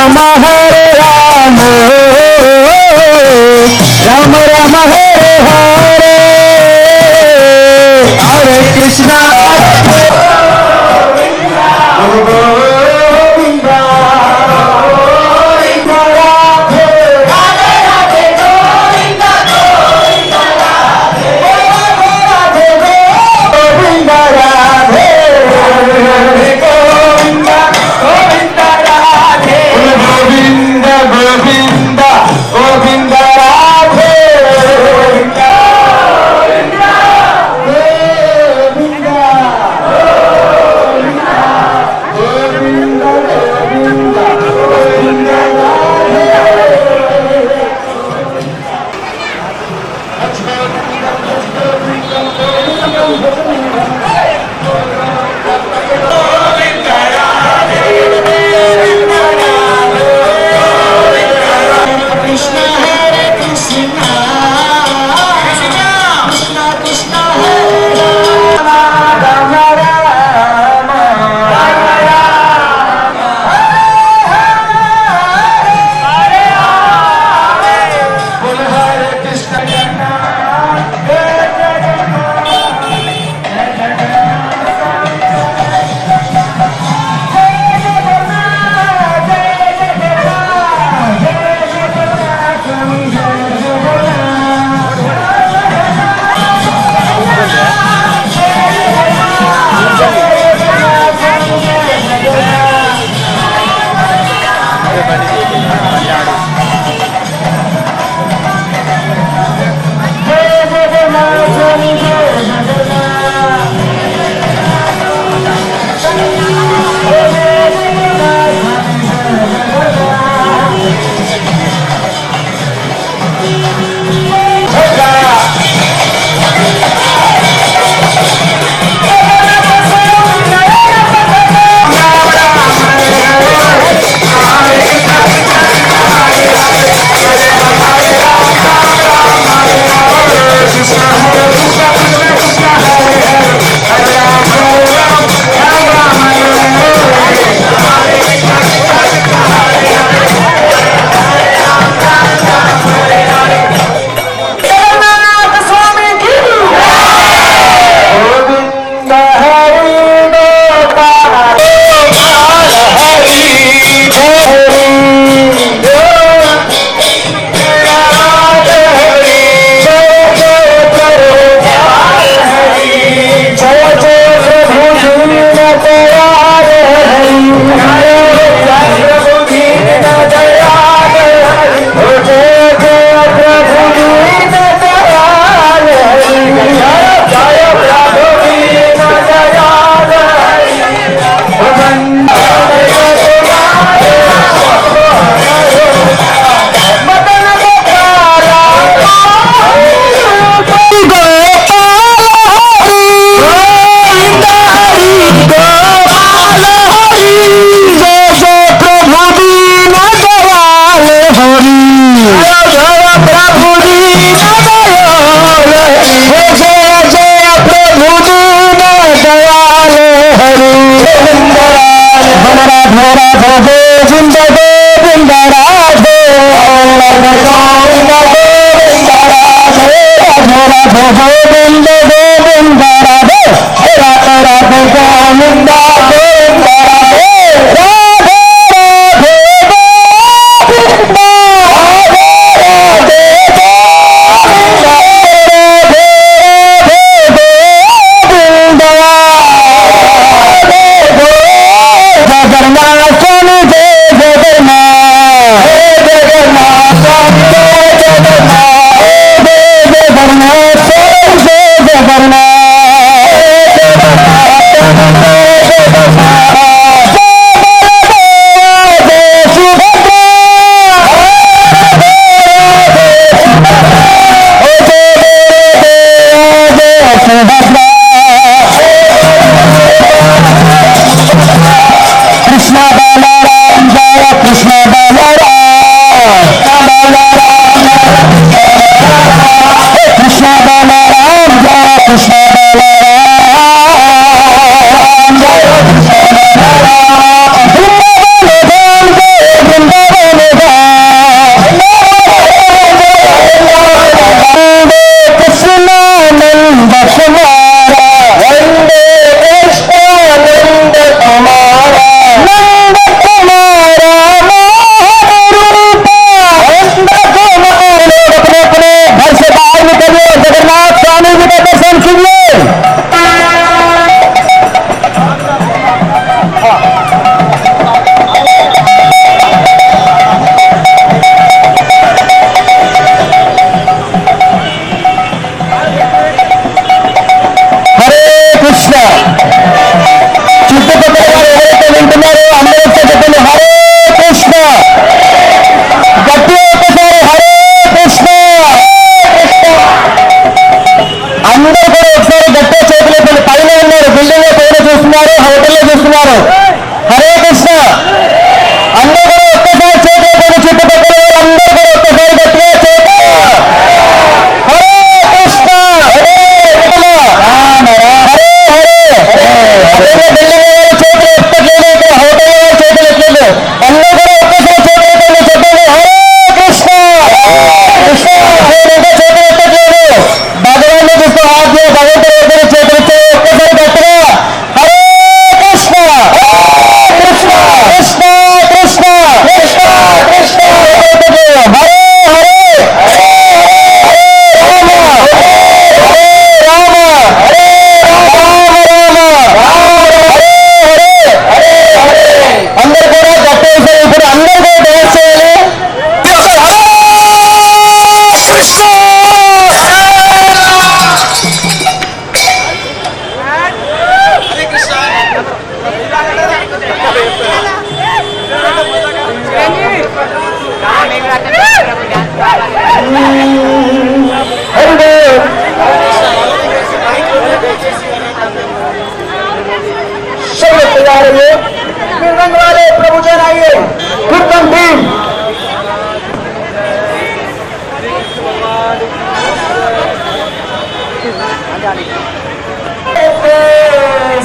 राम हरे राम राम राम हरे हरे हरे कृष्णा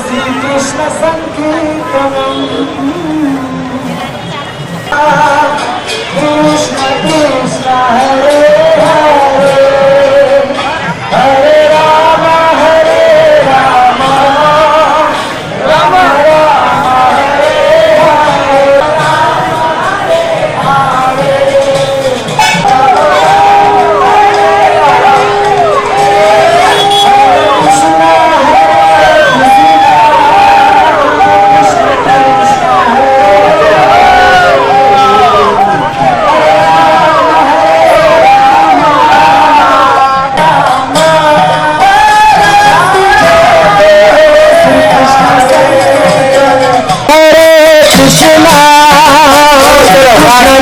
శ్రీకృష్ణ సంకీర్తనం కృష్ణ కృష్ణ హరే హరే హరే రామ హరే రామ రామ రామ హరే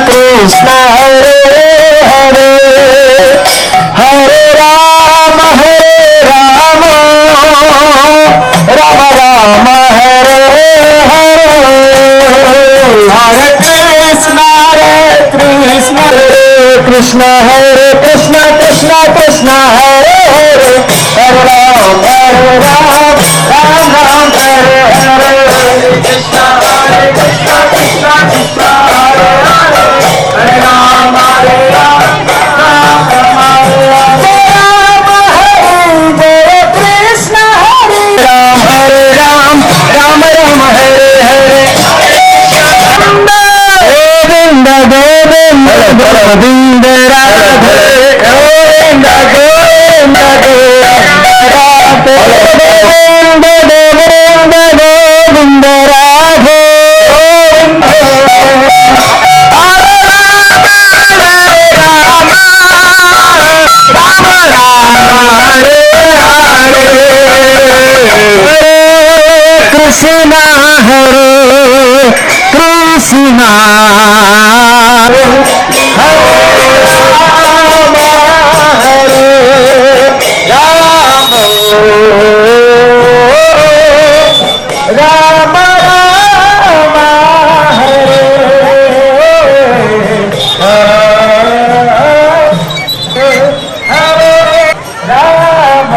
कृष्ण हरे हरे हरे राम राम राम हरे हरे कृष्ण हरे कृष्ण कृष्ण कृष्ण हरे हरे हरे राम राम राम हरे हरे कृष्ण हरे कृष्ण कृष्ण कृष्ण हरे हरे हरे राम हरे राम राम राम हरे हरे कृष्ण हरे राम हरे राम राम राम हरे हरे गोविंद गोविंद गोविंद राधे गोविंद गोविंद गोविंद गोविंद गोविंद राधे कृष्ण हरे कृष्ण राम राम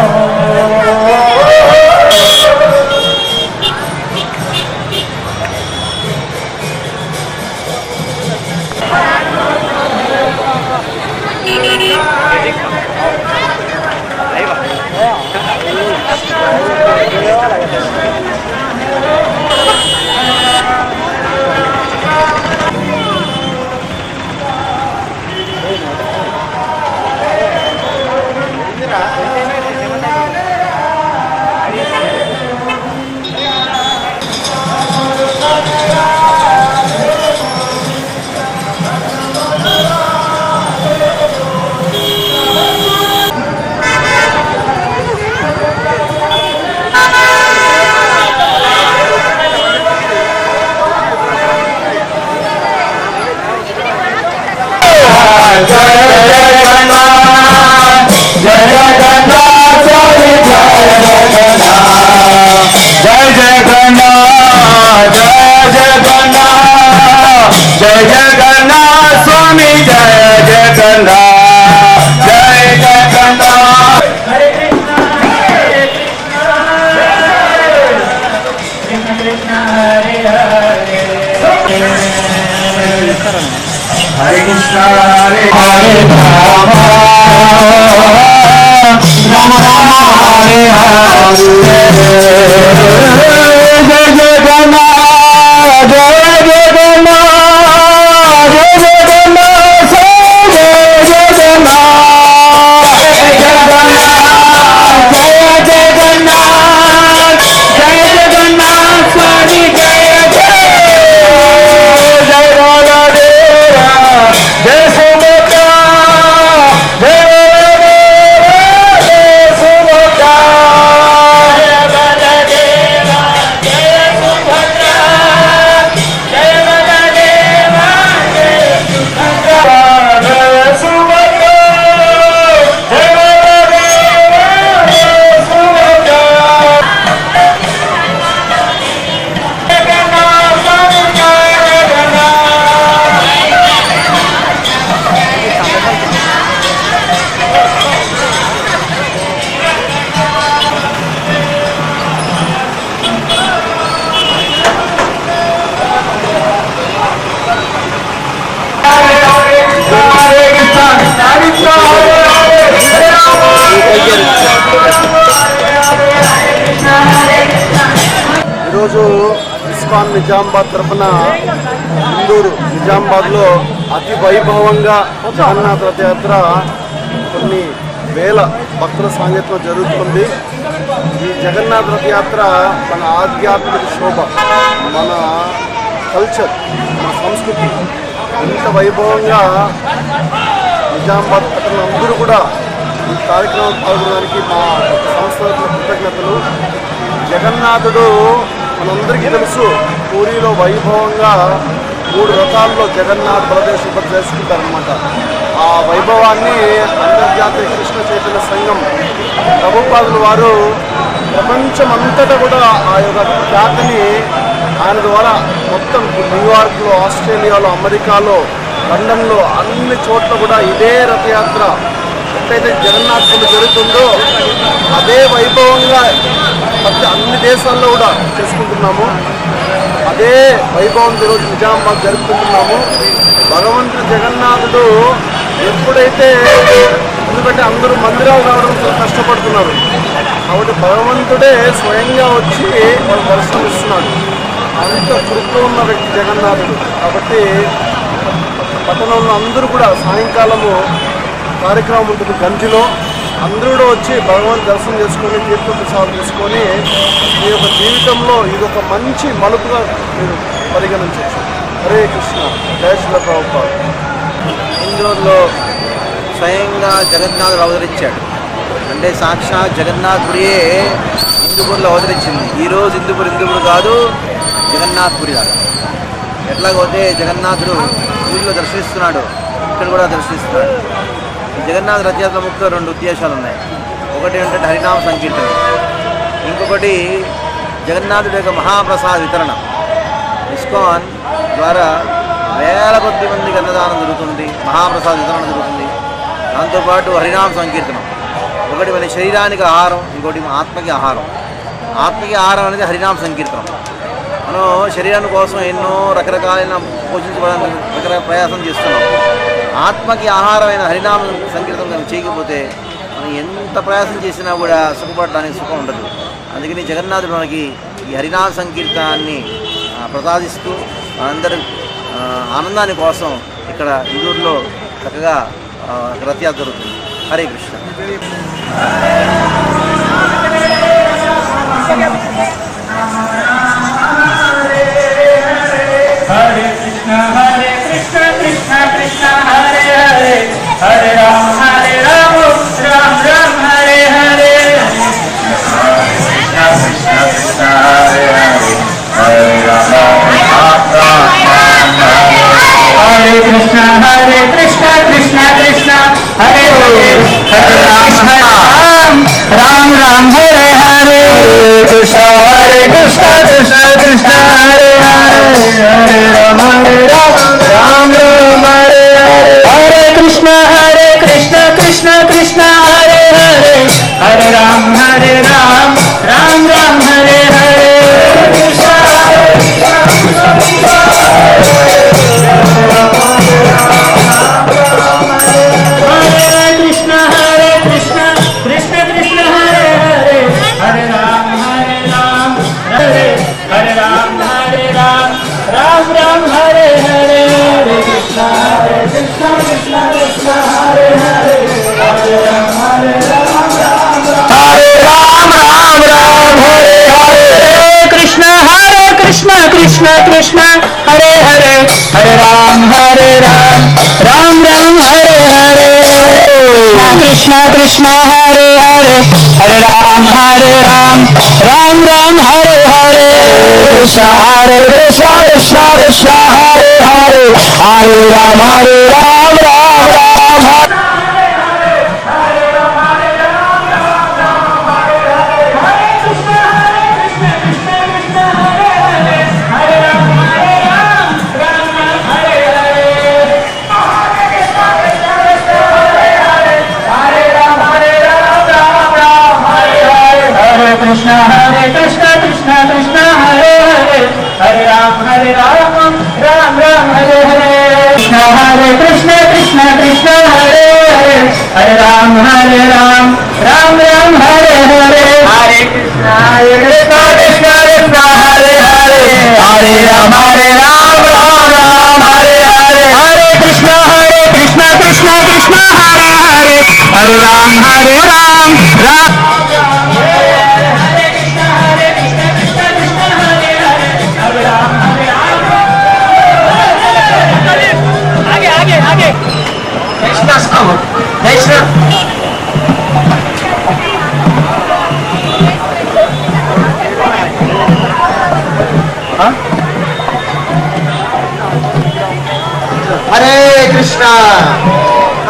हरे हरे राम जय जगन्नाथ स्वामी जय जगन्नाथ जय जगन्नाथ हरे कृष्ण कृष्ण हरे हरे हरे कृष्ण हरे हरे राम राम राम हरे हरे जय जगन्नाथ जय जगन्नाथ जय जगन्नाथ जय जगन्नाथ जय जगन्नाथ जय जगन्नाथ स्वामी जय जय जय बलदेवा जय सुभद्रा जय बलदेवा जय सुभद्रा जय बलदेवा ఈరోజు ఇస్కాన్ నిజామాబాద్ తరఫున ఇందూరు నిజామాబాద్లో అతి వైభవంగా జగన్నాథ రథయాత్ర కొన్ని వేల భక్తుల సాంగత్యం జరుగుతుంది. ఈ జగన్నాథ రథయాత్ర మన ఆధ్యాత్మిక శోభ, మన కల్చర్, మన సంస్కృతి ఇంత వైభవంగా నిజామాబాద్ పట్టణం అందరూ కూడా ఈ కార్యక్రమం పాల్గొనడానికి మా సంస్థలకు కృతజ్ఞతలు. జగన్నాథుడు మనందరికీ తెలుసు, పూరిలో వైభవంగా 3 రథాల్లో జగన్నాథ్ బలదేవ సుభద్ర చేసుకుంటారనమాట. ఆ వైభవాన్ని అంతర్జాతీయ కృష్ణ చైతన్య సంఘం ప్రభుపాదుల వారు ప్రపంచం అంతటా కూడా ఆ యొక్క ఖ్యాతిని ఆయన ద్వారా మొత్తం న్యూయార్క్లో, ఆస్ట్రేలియాలో, అమెరికాలో, లండన్లో అన్ని చోట్ల కూడా ఇదే రథయాత్ర ఎక్కడైతే జగన్నాథుడు జరుగుతుందో అదే వైభవంగా అన్ని దేశాల్లో కూడా చేసుకుంటున్నాము. అదే వైభవం ఈరోజు నిజామాబాద్ జరుపుకుంటున్నాము. భగవంతుడు జగన్నాథుడు ఎప్పుడైతే, ఎందుకంటే అందరూ మందిరాలు రావడం కష్టపడుతున్నారు కాబట్టి భగవంతుడే స్వయంగా వచ్చి వాళ్ళు దర్శనం ఇస్తున్నాడు. అంత కృప ఉన్న వ్యక్తి జగన్నాథుడు. కాబట్టి పట్టణంలో అందరూ కూడా సాయంకాలము కార్యక్రమం ఉంటుంది గంజిలో. అందరూ కూడా వచ్చి భగవాన్ దర్శనం చేసుకొని తీర్థ ప్రసాదం చేసుకొని మీ యొక్క జీవితంలో ఇది ఒక మంచి మలుపుగా మీరు పరిగణించవచ్చు. హరే కృష్ణ, జయ శ్రీల ప్రభుపాద. ఇందూరులో స్వయంగా జగన్నాథుడు అవతరించాడు. అంటే సాక్షాత్ జగన్నాథ్పురియే హిందూపూర్లో అవతరించింది. ఈరోజు హిందూపూర్ కాదు, జగన్నాథ్పురి లాగా. ఎట్లాగైతే జగన్నాథుడు ఊరిలో దర్శిస్తున్నాడు, ఇక్కడ కూడా దర్శిస్తున్నాడు. ఈ జగన్నాథ రథయాత్ర ముఖ్య 2 ఉద్దేశాలు ఉన్నాయి. ఒకటి ఏంటంటే హరినామ సంకీర్తన, ఇంకొకటి జగన్నాథుడి యొక్క మహాప్రసాద వితరణ. ఇస్కాన్ ద్వారా వేల కొద్ది మందికి అన్నదానం జరుగుతుంది, మహాప్రసాద వితరణ జరుగుతుంది. దాంతోపాటు హరినామ సంకీర్తనం. ఒకటి మన శరీరానికి ఆహారం, ఇంకోటి ఆత్మకి ఆహారం. ఆత్మకి ఆహారం అనేది హరినామ సంకీర్తనం. మనం శరీరాని కోసం ఎన్నో రకరకాలైన పోషించుకోవడానికి రకరకాల ప్రయాసం చేస్తున్నాం. ఆత్మకి ఆహారమైన హరినామ సంకీర్తనం కనుక చేయకపోతే మనం ఎంత ప్రయాసం చేసినా కూడా సుఖపడడానికి సుఖం ఉండదు. అందుకని జగన్నాథుడు మనకి ఈ హరినామ సంకీర్తనాన్ని ప్రసాదిస్తూ మనందరి ఆనందాని కోసం ఇక్కడ ఇందూరులో చక్కగా రథయాత్ర జరుగుతుంది. Hare Krishna. Hare Krishna Hare Krishna Krishna Krishna Hare Hare, Hare Rama Rama Rama Hare Hare. Krishna Krishna Krishna Hare Hare, Hare Rama Hare Krishna Hare Krishna Krishna Krishna Hare Hare, Hare Rama Rama Hare Hare. Krishna Hare Krishna Krishna Krishna Hare Hare, Hare Rama Rama Hare Hare. Hare Krishna Krishna Krishna Hare Hare, Hare Rama Rama Hare Hare. Krishna Krishna Krishna Krishna Krishna Hare Hare, Hare Rama Hare Rama Rama Hare Hare. Krishna Krishna Krishna Krishna Hare Hare, Hare Rama Hare Hare. Krishna Krishna Krishna Krishna Hare Hare, Hare Rama Rama Hare Hare. Krishna Krishna Hare Hare, Hare Rama Rama Hare Hare. Krishna Krishna Krishna Krishna Hare Hare, Hare Rama Rama Krishna Krishna Krishna Hare Hare, Hare Ram Ram Hare Hare. Krishna Krishna Krishna Hare Hare, Hare Ram Ram Krishna Krishna Krishna Krishna Hare Hare Hare Rama Rama Rama Hare Hare Hare Krishna Krishna Krishna Hare Hare Hare Ram Ram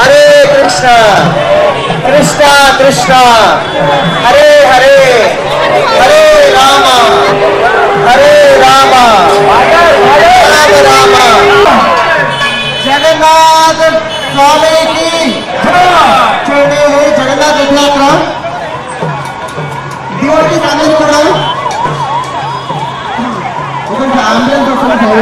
Hare Krishna, Krishna Krishna, Hare Hare, Hare Rama, Rama Rama. Jagannath స్వామికి చూడండి, జగన్నాథ రథయాత్ర devotees అందరూ కూడా ఒక ambulance వస్తుంది.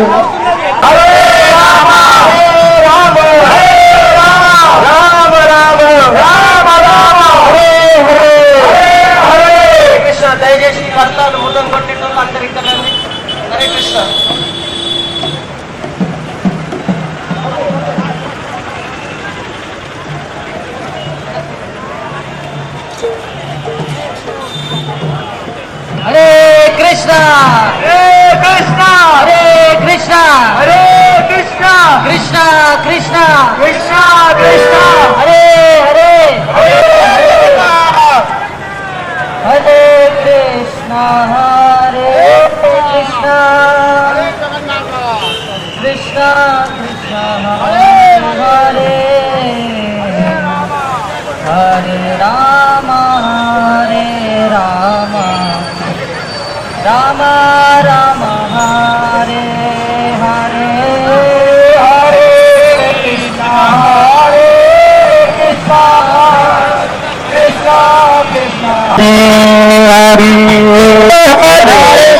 దయచేసి కష్టాలు ముద్దం కొట్టేటోళ్ళు అందరు ఇక్కడ రండి. Hare Krishna. Hare Krishna, Hare Krishna, Hare Krishna, Hare Krishna, Krishna Krishna, Krishna Krishna, Hare Hare, Hare Hare Krishna, Hare Krishna, Krishna Krishna, Hare Hare, Hare Rama, Hare Rama, Rama Rama, Hare Hare, Hare Krishna, Hare Krishna, Krishna Krishna, Hare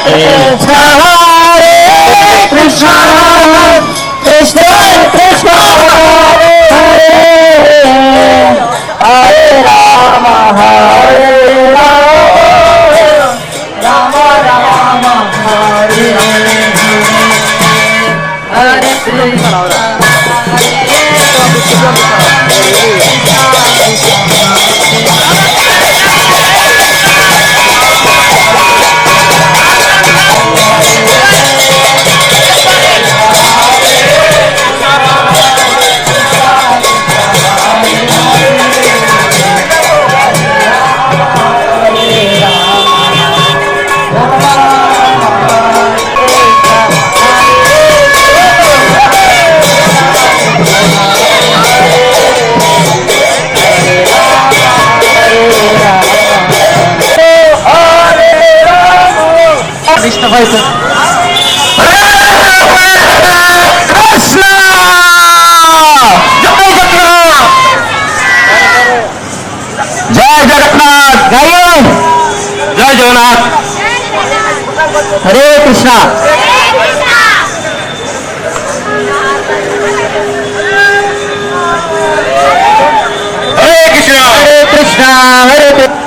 Krishna, Hare Krishna, Krishna Krishna, Hare Hare, Rama Hare Rama, Rama Hare Hare, Hare Krishna voice. Krishna! Jai Jagannath! Jai Jagannath! Hare Krishna! Hare Krishna! Hare Krishna! Hare Krishna!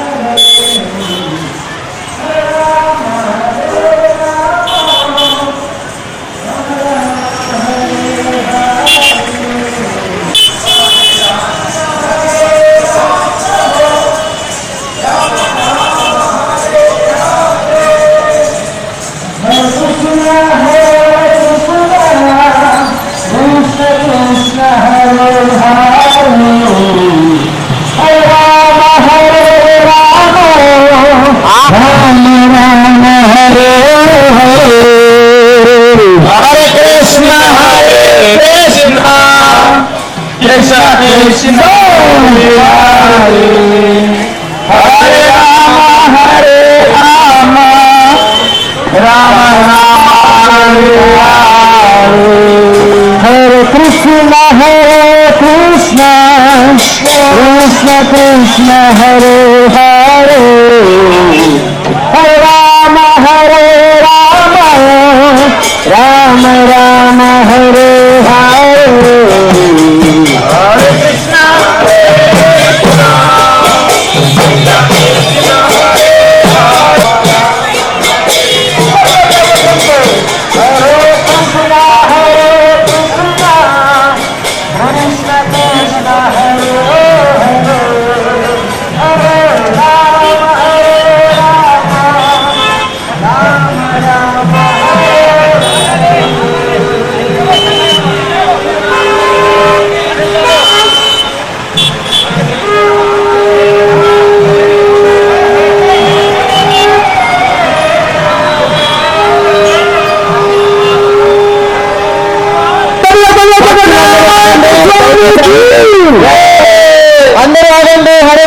Krishna Hare Hare Hare Rama Hare Rama Rama Rama Hare Hare Hare Krishna Hare Krishna Krishna Krishna Hare Hare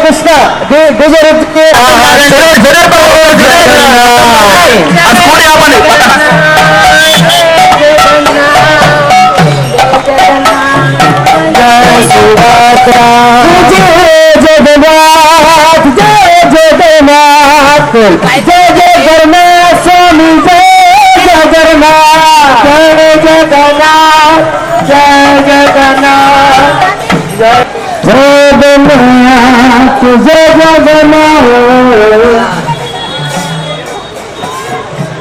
Krishna Jagannath जय जगन्नाथ जय जगन्नाथ स्वामी जय जगन्नाथ जय जगन्नाथ जय जगन्नाथ जय जगन्नाथ जय जगन्नाथ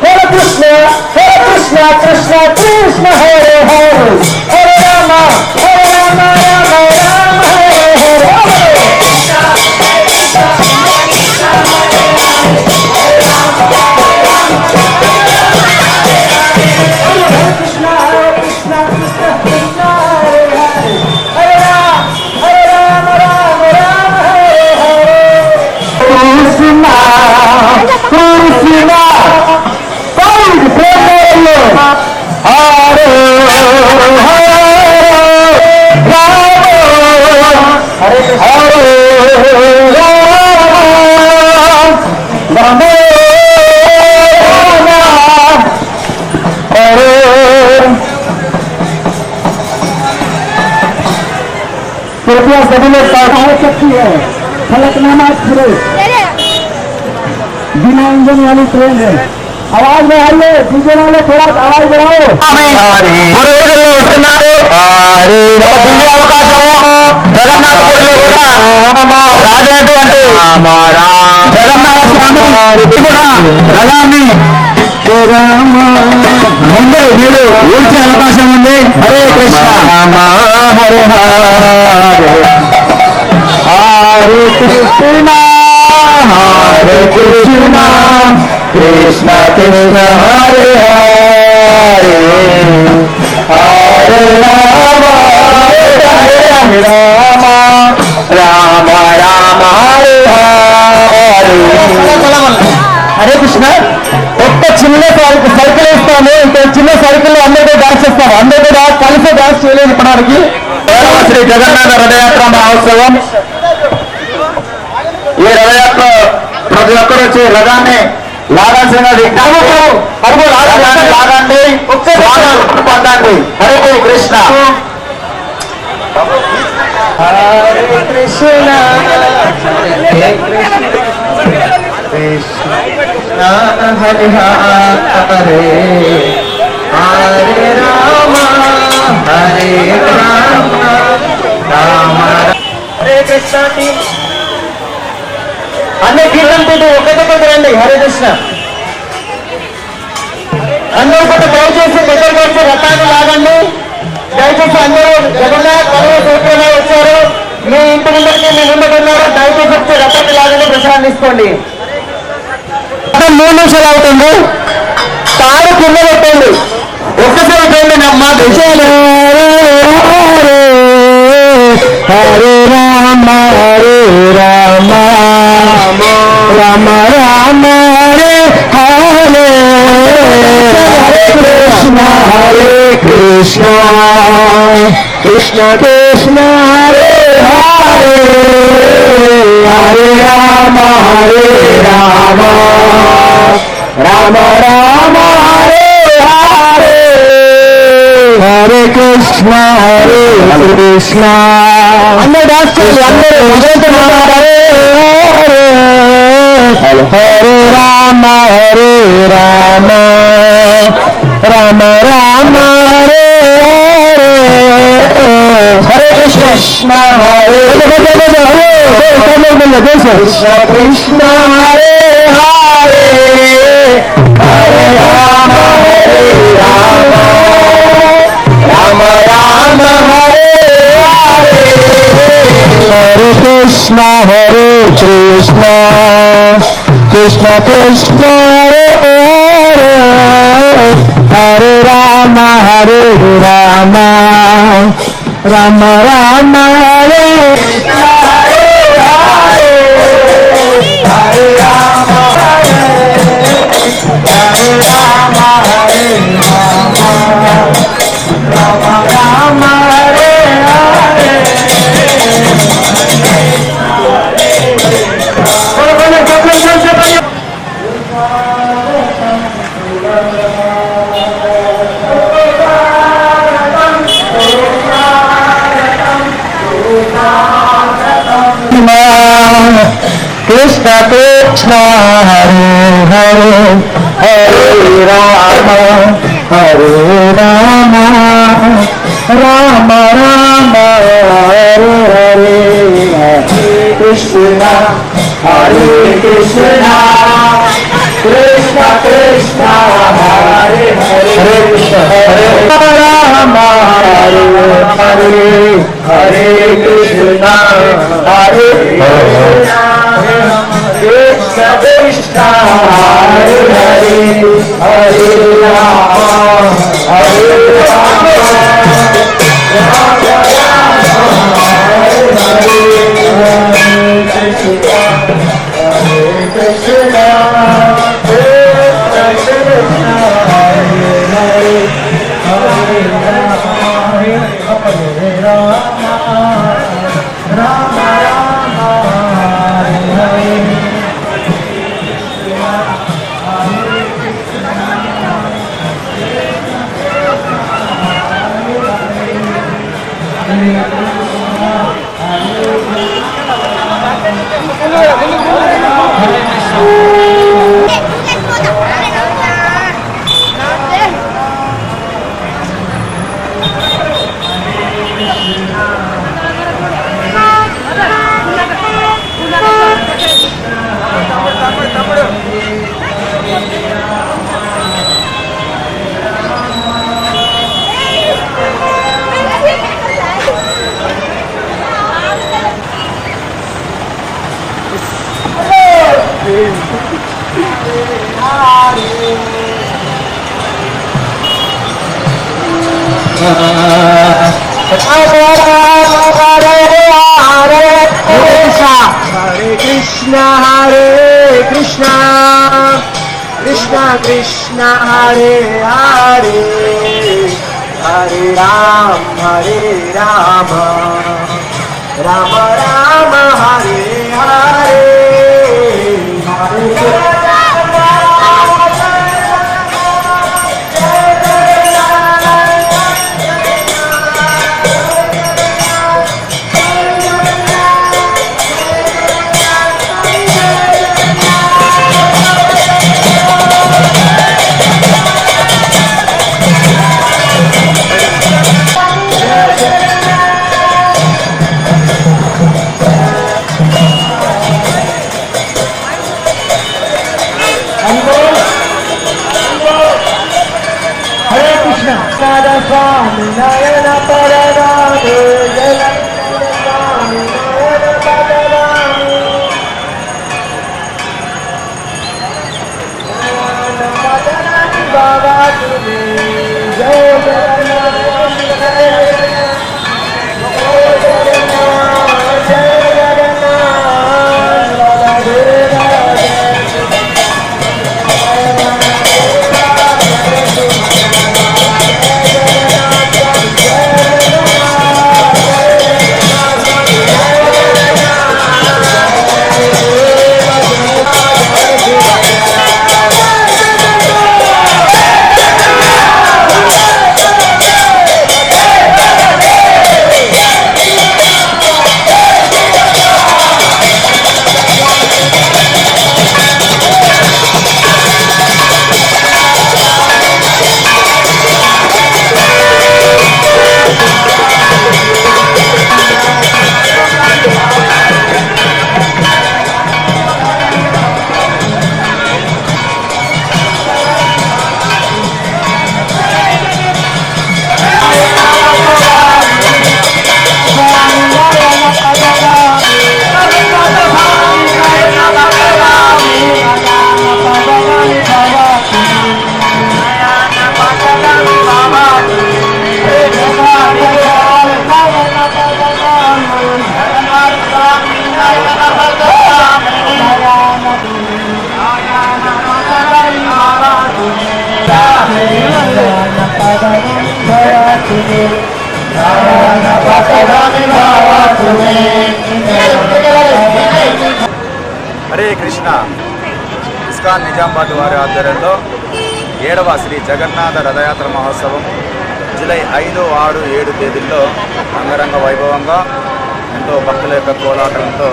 हरे कृष्ण कृष्ण कृष्ण हरे हरे हरे राम राम राम हरे हरे कृपया सभी लोग पढ़ा सकती है फलकनामा एक्सप्रेस बिना इंजन वाली ट्रेन है आवाज में आइए डीजे वाले थोड़ा आवाज बढ़ाओ ముందు మీరు ఊడ్చే అవకాశం ఉంది హరే కృష్ణ హరే హరే కృష్ణ హరే కృష్ణ కృష్ణ కృష్ణ హరే హరే హరే రామ హరే రామ రామ రామ హరే హరే హరే కృష్ణ ఒక్క చిన్న సైకిల్ ఇస్తాను ఇంకో చిన్న సైకిల్ అందరికీ డాన్స్ ఇస్తాను అందరికీ కలిసి డాన్స్ చేయలేదు ఇప్పటికి శ్రీ జగన్నాథ రథయాత్ర మహోత్సవం ఈ రథయాత్ర ప్రతి ఒక్కరు వచ్చి రథాన్ని లాగాల్సినది లాగండి పొందండి హరే కృష్ణ హరే కృష్ణ కృష్ణ హరి హరే హరే రామ హరే రామ రామ హరే కృష్ణ అన్ని కీర్తనతో ఒక్కొక్కటి రండి హరే కృష్ణ అందరూ కూడా దయచేసి దగ్గరకు వచ్చి రథాన్ని లాగండి దయచేసి అందరూ జగన్నాథ్ సూత్రంలో వచ్చారు మీ ఇంటి ముందరికి మీ ముందుకు ఉన్నారు దయచేసి వచ్చి రథాన్ని లాగండి ప్రసాదం తీసుకోండి 3 నిమిషాలు అవుతుంది తాడు కింద పెట్టండి ఒక్కసారి చూడండి నమ్మ దిశలు హరే రామ హరే రామ రామ రామ హరే హరే హరే కృష్ణ కృష్ణ కృష్ణ హరే హరే హరే రామ హరే రామ రామ రామ హరే హరే హరే కృష్ణ అందరూ డాన్స్ చేయండి అందరూ హరే హరే హరే రామ రామ రామ హరే హరే హరే కృష్ణ హరే కృష్ణ కృష్ణ హరే హరే హరే రామ రామ రామ రామ హరే హరే హరే కృష్ణ కృష్ణ కృష్ణ కృష్ణ హరే హరే హరే రామ రామ రామ రామ హరే कृष्ण कृष्ण हरे हरे हरे राम राम राम हरे हरे कृष्ण हरे कृष्ण कृष्ण कृष्ण हरे हरे राम हरे हरे हरे कृष्ण हरे कृष्ण कृष्ण हरे हरे हरे राम हरे राम हरे कृष्ण कृष्ण कृष्ण हरे हरे हरे राम राम राम हरे हरे हरे स्वामी नयन पररामे स्वामी नयन पररामे बाबा तुम्हें जय जगन्नाथ जय హరే కృష్ణ. ఇస్కాన్ నిజామాబాద్ వారి ఆధ్వర్యంలో 7వ శ్రీ జగన్నాథ రథయాత్ర మహోత్సవం జూలై 5, 6, 7 తేదీల్లో అంగరంగ వైభవంగా ఎంతో భక్తుల యొక్క కోలాటంతో,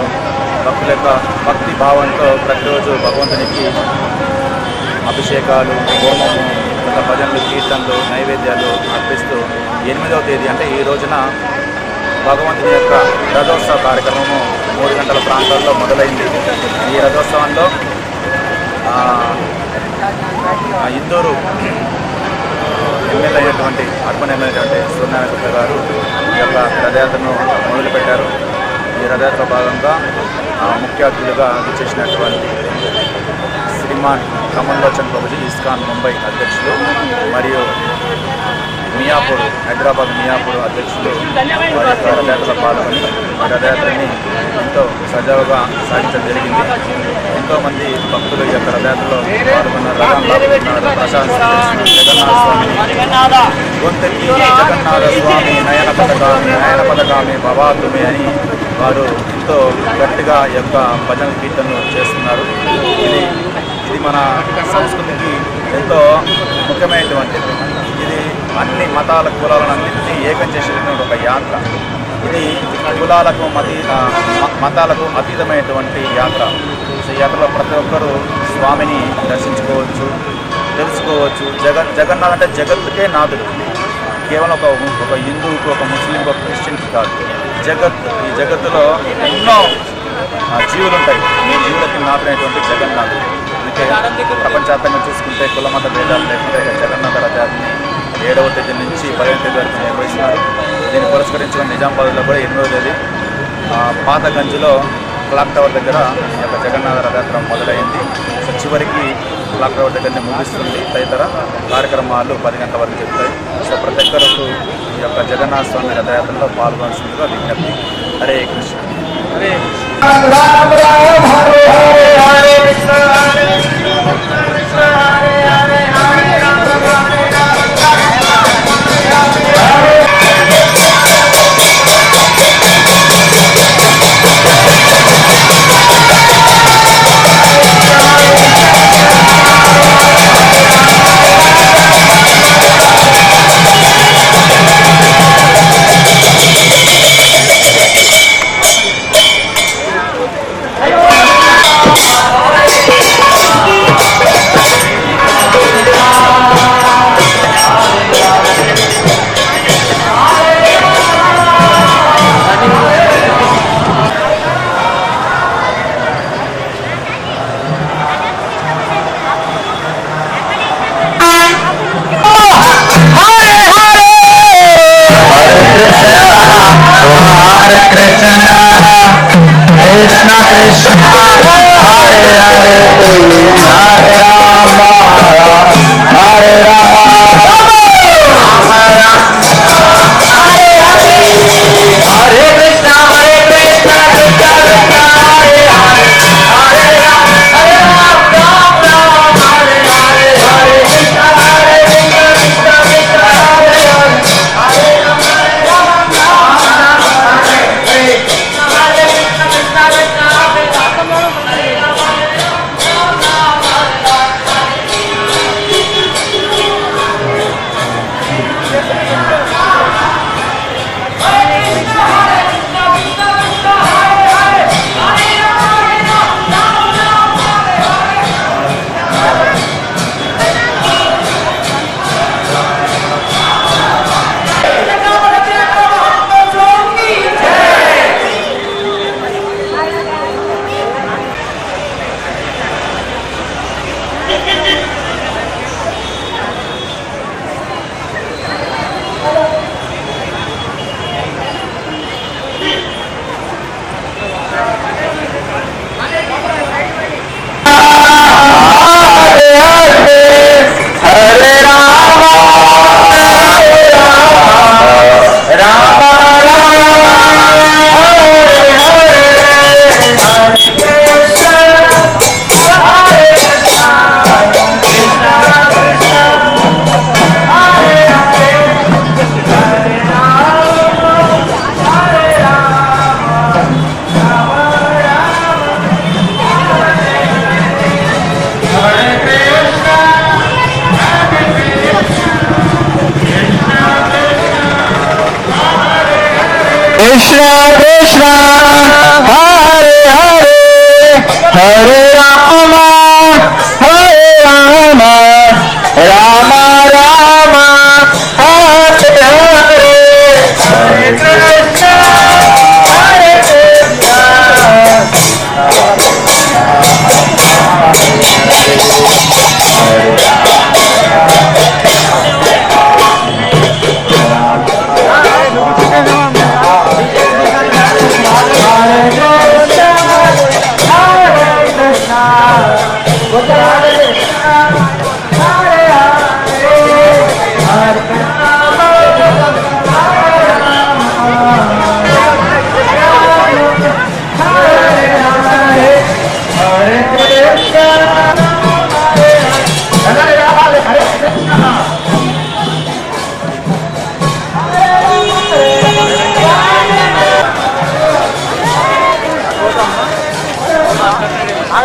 భక్తుల యొక్క భక్తి భావంతో ప్రతిరోజు భగవంతునికి అభిషేకాలు, హోమము, ఇంకా భజనలు, కీర్తనలు, నైవేద్యాలు అర్పిస్తూ 8వ తేదీ అంటే ఈ రోజున భగవంతుని యొక్క రథోత్సవ కార్యక్రమము 3 గంటల ప్రాంతాల్లో మొదలైంది. ఈ రథోత్సవంలో ఇందూరు ఎమ్మెల్యే అయినటువంటి అర్బన్ ఎమ్మెల్యే అయినటువంటి సూర్యనారాయణ గుప్తా గారు ఈ యొక్క రథయాత్రను మొదలుపెట్టారు. ఈ రథయాత్ర భాగంగా ముఖ్య అతిథులుగా విచ్చేసినటువంటి శ్రీమాన్ కమల్ లోచన్ ప్రభుజీ, ఇస్కాన్ ముంబై అధ్యక్షులు, మరియు మియాపూర్, హైదరాబాద్ మియాపూర్ అధ్యక్షులు వారి యొక్క రథయాత్రలో పాల్గొని ఆ రథయాత్రని ఎంతో సజావుగా సాగించడం జరిగింది. ఎంతోమంది భక్తులు ఈ యొక్క రథయాత్రలో పాల్గొన్నారు. ప్రశాంత్ జగన్నాథ స్వామి గొంతకి జగన్నాథ స్వామి నయన పథకామి భవాతుమి అని వారు ఎంతో గట్టిగా ఈ యొక్క భజన కీర్తనలు చేస్తున్నారు. ఇది మన సంస్కృతికి ఎంతో ముఖ్యమైనటువంటిది. ఇది అన్ని మతాల కులాలను అన్నింటినీ ఏకం చేసేటువంటి ఒక యాత్ర. ఇది కులాలకు మతాలకు అతీతమైనటువంటి యాత్ర. ఈ యాత్రలో ప్రతి ఒక్కరూ స్వామిని దర్శించుకోవచ్చు, తెలుసుకోవచ్చు. జగన్నాథ్ అంటే జగత్తుకే నాథుడు. కేవలం ఒక హిందువుకు, ఒక ముస్లింకి, ఒక క్రిస్టియన్కి కాదు. ఈ జగత్తులో ఎన్నో జీవులు ఉంటాయి. ఈ జీవులకి నాథుడైనటువంటి జగన్నాథుడు. అందుకే ప్రపంచవ్యాప్తంగా చూసుకుంటే కులమత భేదాలు లేకుండా జగన్నాథ రథయాత్రని 7వ తేదీ నుంచి 10వ తేదీ వరకు నిర్వహిస్తున్నారు. దీన్ని పురస్కరించుకుని నిజామాబాద్లో కూడా 8వ తేదీ పాతగంజ్లో క్లాక్ టవర్ దగ్గర ఈ యొక్క జగన్నాథ రథయాత్ర మొదలైంది. సో చివరికి క్లాక్ టవర్ దగ్గరనే ముగిస్తుంది. తదితర కార్యక్రమాలు 10 గంటల వరకు చెప్తాయి. సో ప్రతి ఒక్కరికి ఈ యొక్క జగన్నాథ స్వామి రథయాత్రలో పాల్గొనాల్సిందిగా విజ్ఞప్తి. హరే కృష్ణ. హరే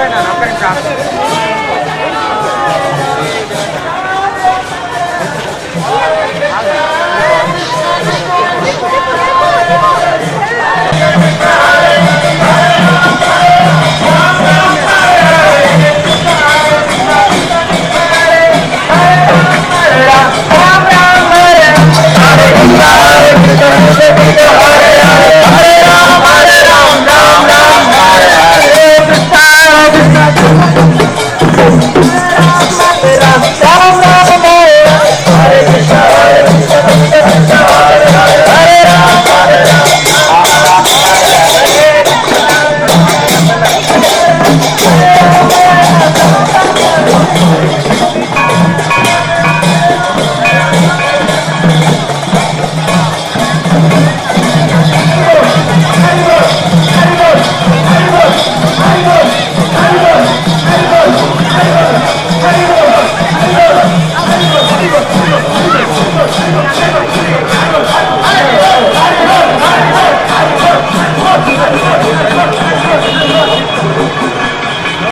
Hare